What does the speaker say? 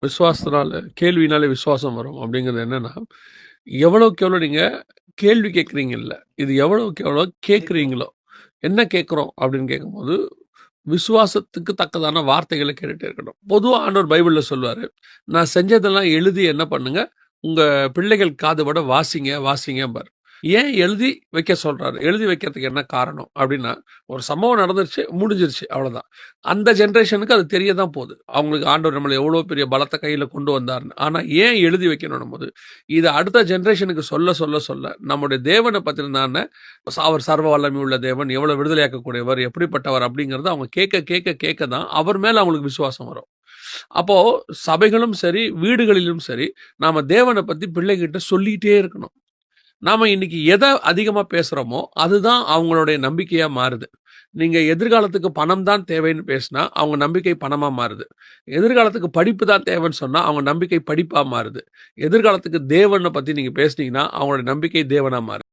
விசுவாசத்தினால கேள்வினாலே விசுவாசம் வரும் அப்படிங்கிறது என்னன்னா, எவ்வளவுக்கு எவ்வளோ நீங்க கேள்வி கேட்குறீங்கல்ல, இது எவ்வளவுக்கு எவ்வளோ கேட்குறீங்களோ, என்ன கேட்குறோம் அப்படின்னு கேட்கும்போது, விசுவாசத்துக்கு தக்கதான வார்த்தைகள கேட்டுட்டே இருக்கணும். பொதுவா ஆண்டவர் பைபிள்ல சொல்லுவாரு, நான் செஞ்சதெல்லாம் எழுதி என்ன பண்ணுங்க, உங்க பிள்ளைகள் காதுபட வாசிங்க, வாசிங்கம்பாரு. ஏன் எழுதி வைக்க சொல்றாரு? எழுதி வைக்கிறதுக்கு என்ன காரணம்? அப்படின்னா, ஒரு சம்பவம் நடந்துருச்சு, முடிஞ்சிருச்சு அவ்வளோதான். அந்த ஜெனரேஷனுக்கு அது தெரிய தான் போது. அவங்களுக்கு ஆண்டவர் நம்மள எவ்வளோ பெரிய பலத்த கையில கொண்டு வந்தார்ன்னு. ஆனா ஏன் எழுதி வைக்கணும்னும்போது, இத அடுத்த ஜெனரேஷனுக்கு சொல்ல, சொல்ல, சொல்ல நம்முடைய தேவன பத்தினதான அவர் சர்வ வல்லமை உள்ள தேவன், எவ்வளோ விடுதலையாக்கக்கூடியவர், எப்படிப்பட்டவர் அப்படிங்கிறத அவங்க கேட்க, கேட்க, கேட்க தான் அவர் மேல அவங்களுக்கு விசுவாசம் வரும். அப்போ சபைகளும் சரி, வீடுகளிலும் சரி, நாம தேவன பத்தி பிள்ளைகிட்ட சொல்லிட்டே இருக்கணும். நாம இன்னைக்கு எதை அதிகமா பேசுறோமோ, அதுதான் அவங்களுடைய நம்பிக்கையா மாறுது. நீங்க எதிர்காலத்துக்கு பணம் தான் தேவைன்னு பேசினா, அவங்க நம்பிக்கை பணமா மாறுது. எதிர்காலத்துக்கு படிப்பு தான் தேவைன்னு சொன்னா, அவங்க நம்பிக்கை படிப்பா மாறுது. எதிர்காலத்துக்கு தேவன பத்தி நீங்க பேசுனீங்கன்னா, அவங்களுடைய நம்பிக்கை தேவனா மாறுது.